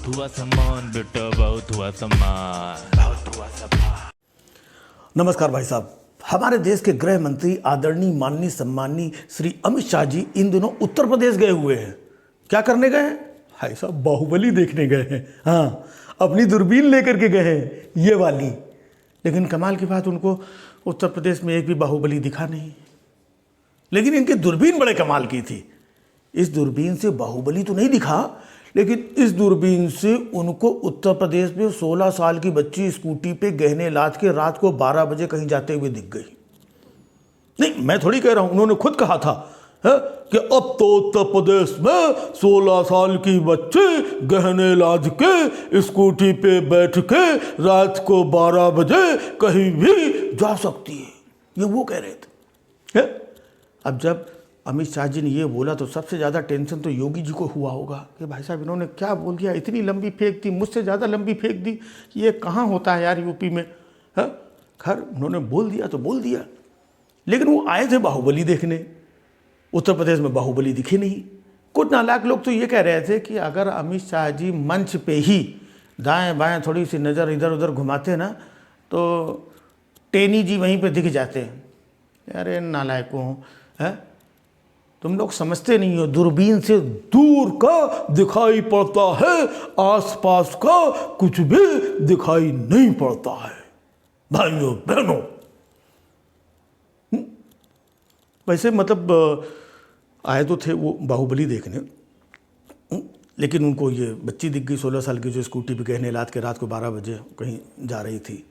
बहुत हुआ सम्मान बेटा, बहुत हुआ सम्मान, बहुत हुआ सम्मान। नमस्कार भाई साहब। हमारे देश के गृह मंत्री आदरणीय माननीय सम्माननीय श्री अमित शाह जी इन दिनों उत्तर प्रदेश गए हुए हैं। क्या करने गए हैं भाई साहब? बाहुबली देखने गए हैं। हाँ, अपनी दूरबीन लेकर के गए हैं, ये वाली। लेकिन कमाल की बात, उनको उत्तर प्रदेश में एक भी बाहुबली दिखा नहीं। लेकिन इनकी दूरबीन बड़े कमाल की थी। इस दूरबीन से बाहुबली तो नहीं दिखा, लेकिन इस दूरबीन से उनको उत्तर प्रदेश में 16 साल की बच्ची स्कूटी पे गहने लाद के रात को 12 बजे कहीं जाते हुए दिख गई। नहीं, मैं थोड़ी कह रहा हूं, उन्होंने खुद कहा था कि अब तो उत्तर प्रदेश में 16 साल की बच्ची गहने लाद के स्कूटी पे बैठ के रात को 12 बजे कहीं भी जा सकती है। ये वो कह रहे थे। अब जब अमित शाह जी ने ये बोला तो सबसे ज़्यादा टेंशन तो योगी जी को हुआ होगा कि भाई साहब इन्होंने क्या बोल दिया, इतनी लंबी फेंक दी, मुझसे ज़्यादा लंबी फेंक दी। ये कहाँ होता है यार यूपी में। खैर, उन्होंने बोल दिया तो बोल दिया। लेकिन वो आए थे बाहुबली देखने, उत्तर प्रदेश में बाहुबली दिखी नहीं। कुछ नालायक लोग तो ये कह रहे थे कि अगर अमित शाह जी मंच पे ही दाएं बाएं थोड़ी सी नज़र इधर उधर घुमाते ना तो टेनी जी वहीं पे दिख जाते। अरे नालायकों, है तुम लोग समझते नहीं हो, दूरबीन से दूर का दिखाई पड़ता है, आसपास का कुछ भी दिखाई नहीं पड़ता है भाइयों बहनों। वैसे मतलब आए तो थे वो बाहुबली देखने, लेकिन उनको ये बच्ची दिख गई 16 साल की, जो स्कूटी पे गहने लाद के रात को 12 बजे कहीं जा रही थी।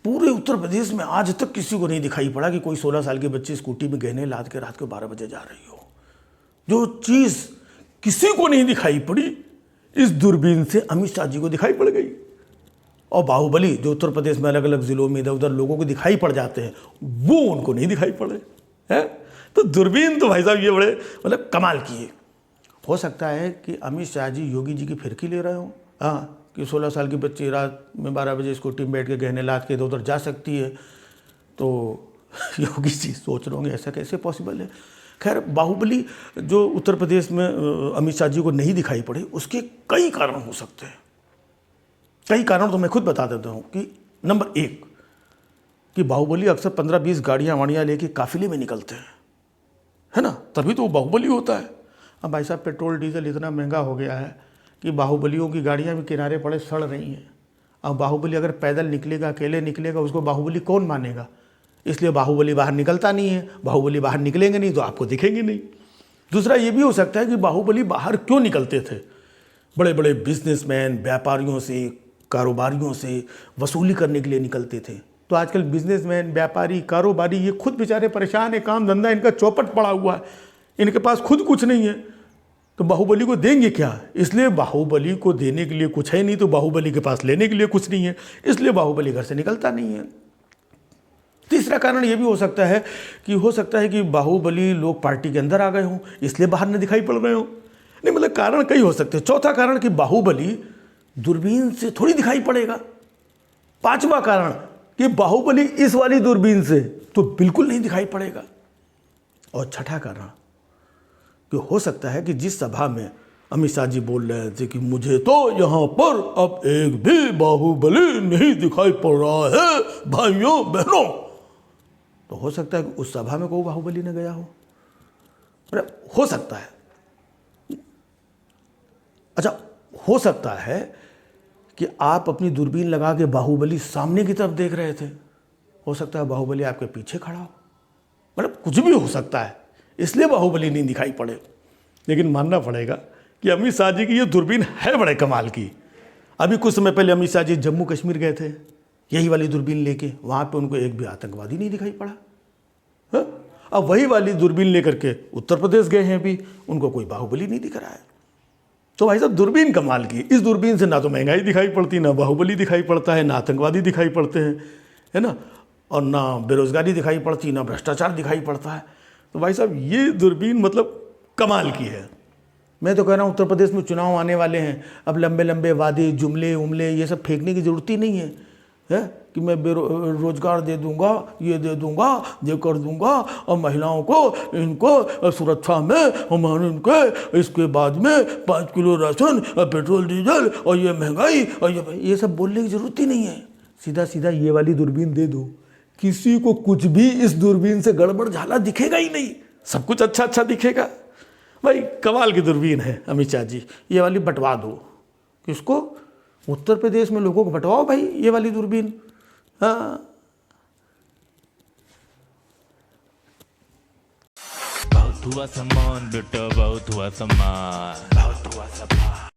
पूरे उत्तर प्रदेश में आज तक किसी को नहीं दिखाई पड़ा कि कोई 16 साल की बच्ची स्कूटी में गहने लाद के रात को 12 बजे जा रही हो। जो चीज़ किसी को नहीं दिखाई पड़ी, इस दूरबीन से अमित शाह जी को दिखाई पड़ गई। और बाहुबली जो उत्तर प्रदेश में अलग अलग जिलों में इधर उधर लोगों को दिखाई पड़ जाते हैं, वो उनको नहीं दिखाई पड़े हैं। तो दूरबीन तो भाई साहब ये बड़े मतलब कमाल किए। हो सकता है कि अमित शाह जी योगी जी की फिरकी ले रहे हों। हाँ, कि 16 साल की बच्ची रात में 12 बजे स्कूटी में बैठ के गहने लाद के इधर उधर जा सकती है, तो योगी जी सोच रहे होंगे ऐसा कैसे पॉसिबल है। खैर, बाहुबली जो उत्तर प्रदेश में अमित शाह जी को नहीं दिखाई पड़े, उसके कई कारण हो सकते हैं। कई कारण तो मैं खुद बता देता हूँ कि नंबर 1 कि बाहुबली अक्सर 15-20 गाड़ियाँ वाड़ियाँ लेके काफिले में निकलते हैं, है ना, तभी तो वो बाहुबली होता है। अब भाई साहब पेट्रोल डीजल इतना महंगा हो गया है कि बाहुबलियों की गाड़ियाँ भी किनारे पड़े सड़ रही हैं। अब बाहुबली अगर पैदल निकलेगा, अकेले निकलेगा, उसको बाहुबली कौन मानेगा? इसलिए बाहुबली बाहर निकलता नहीं है। बाहुबली बाहर निकलेंगे नहीं तो आपको दिखेंगे नहीं। दूसरा ये भी हो सकता है कि बाहुबली बाहर क्यों निकलते थे? बड़े बड़े बिजनेसमैन, व्यापारियों से, कारोबारियों से वसूली करने के लिए निकलते थे। तो आजकल बिजनेसमैन, व्यापारी, कारोबारी ये खुद बेचारे परेशान है, काम धंधा इनका चौपट पड़ा हुआ है, इनके पास खुद कुछ नहीं है, तो बाहुबली को देंगे क्या? इसलिए बाहुबली को देने के लिए कुछ है नहीं, तो बाहुबली के पास लेने के लिए कुछ नहीं है, इसलिए बाहुबली घर से निकलता नहीं है। तीसरा कारण ये भी हो सकता है कि बाहुबली लोग पार्टी के अंदर आ गए हों, इसलिए बाहर न दिखाई पड़ रहे हों। नहीं, मतलब कारण कई हो सकते हैं। चौथा कारण कि बाहुबली दूरबीन से थोड़ी दिखाई पड़ेगा। पांचवा कारण कि बाहुबली इस वाली दूरबीन से तो बिल्कुल नहीं दिखाई पड़ेगा। और छठा कारण कि हो सकता है कि जिस सभा में अमित शाह जी बोल रहे थे कि मुझे तो यहाँ पर अब एक भी बाहुबली नहीं दिखाई पड़ रहा है भाइयों बहनों, तो हो सकता है कि उस सभा में कोई बाहुबली न गया हो। हो सकता है। अच्छा, हो सकता है कि आप अपनी दूरबीन लगा के बाहुबली सामने की तरफ देख रहे थे, हो सकता है बाहुबली आपके पीछे खड़ा हो। मतलब कुछ भी हो सकता है, इसलिए बाहुबली नहीं दिखाई पड़े। लेकिन मानना पड़ेगा कि अमित शाह जी की ये दूरबीन है बड़े कमाल की। अभी कुछ समय पहले अमित शाह जी जम्मू कश्मीर गए थे यही वाली दूरबीन लेके, वहाँ पे उनको एक भी आतंकवादी नहीं दिखाई पड़ा। अब वही वाली दूरबीन लेकर के उत्तर प्रदेश गए हैं, भी उनको कोई बाहुबली नहीं दिख रहा है। तो भाई साहब दूरबीन कमाल की। इस दूरबीन से ना तो महंगाई दिखाई पड़ती, ना बाहुबली दिखाई पड़ता है, ना आतंकवादी दिखाई पड़ते हैं, है ना, और ना बेरोजगारी दिखाई पड़ती, ना भ्रष्टाचार दिखाई पड़ता है। तो भाई साहब ये दूरबीन मतलब कमाल की है। मैं तो कह रहा हूँ उत्तर प्रदेश में चुनाव आने वाले हैं, अब लंबे लंबे वादे, जुमले उमले ये सब फेंकने की ज़रूरत ही नहीं है। है कि मैं रोजगार दे दूंगा, ये दे दूंगा, ये कर दूंगा, और महिलाओं को इनको सुरक्षा में हमारे इनके, इसके बाद में 5 किलो राशन, पेट्रोल डीजल, और ये महंगाई, और ये सब बोलने की जरूरत ही नहीं है। सीधा सीधा ये वाली दूरबीन दे दो, किसी को कुछ भी इस दूरबीन से गड़बड़ झाला दिखेगा ही नहीं, सब कुछ अच्छा अच्छा दिखेगा। भाई कमाल की दूरबीन है अमित शाह जी, ये वाली बंटवा दो। किसको? उत्तर प्रदेश में लोगों को बंटवाओ भाई ये वाली दूरबीन। हाँ, बहुत हुआ सामान बेटा, बहुत हुआ सामान, बहुत हुआ सामान।